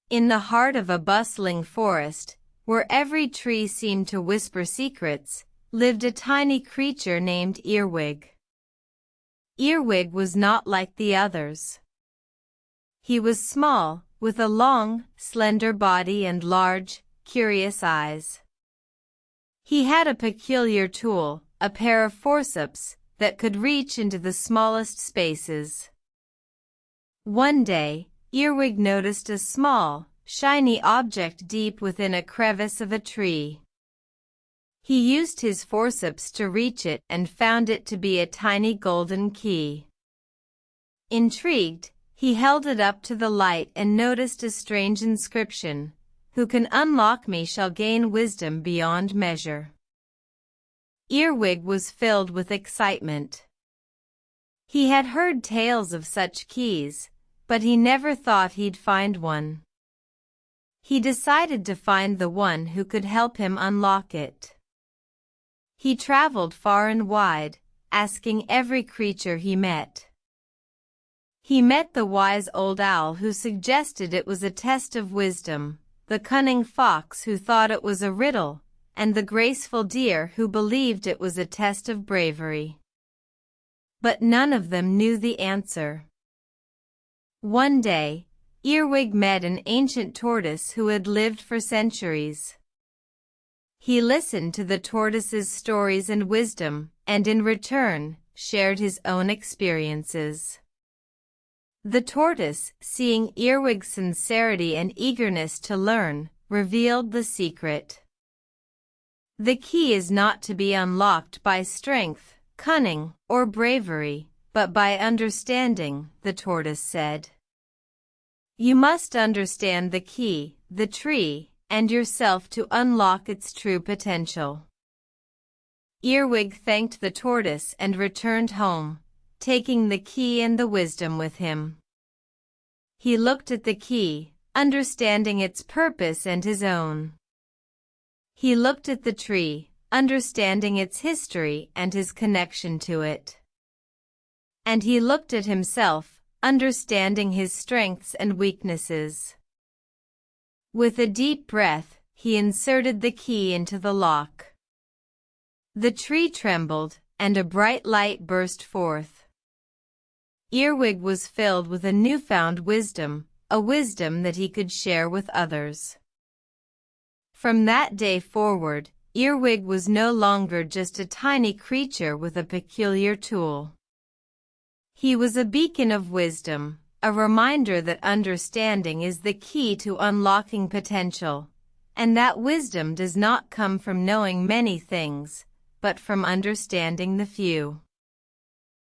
In the heart of a bustling forest, where every tree seemed to whisper secrets, lived a tiny creature named Earwig. Earwig was not like the others. He was small, with a long, slender body and large, curious eyes. He had a peculiar tool, a pair of forceps, that could reach into the smallest spaces. One day, Earwig noticed a small, shiny object deep within a crevice of a tree. He used his forceps to reach it and found it to be a tiny golden key. Intrigued, he held it up to the light and noticed a strange inscription, "Who can unlock me shall gain wisdom beyond measure." Earwig was filled with excitement. He had heard tales of such keys, but he never thought he'd find one. He decided to find the one who could help him unlock it. He traveled far and wide, asking every creature he met. He met the wise old owl who suggested it was a test of wisdom, the cunning fox who thought it was a riddle, and the graceful deer who believed it was a test of bravery. But none of them knew the answer. One day, Earwig met an ancient tortoise who had lived for centuries. He listened to the tortoise's stories and wisdom, and in return, shared his own experiences. The tortoise, seeing Earwig's sincerity and eagerness to learn, revealed the secret. The key is not to be unlocked by strength, cunning, or bravery, but by understanding, the tortoise said. You must understand the key, the tree, and yourself to unlock its true potential. Earwig thanked the tortoise and returned home, taking the key and the wisdom with him. He looked at the key, understanding its purpose and his own. He looked at the tree, understanding its history and his connection to it. And he looked at himself, understanding his strengths and weaknesses. With a deep breath, he inserted the key into the lock. The tree trembled, and a bright light burst forth. Earwig was filled with a newfound wisdom, a wisdom that he could share with others. From that day forward, Earwig was no longer just a tiny creature with a peculiar tool. He was a beacon of wisdom, a reminder that understanding is the key to unlocking potential, and that wisdom does not come from knowing many things, but from understanding the few.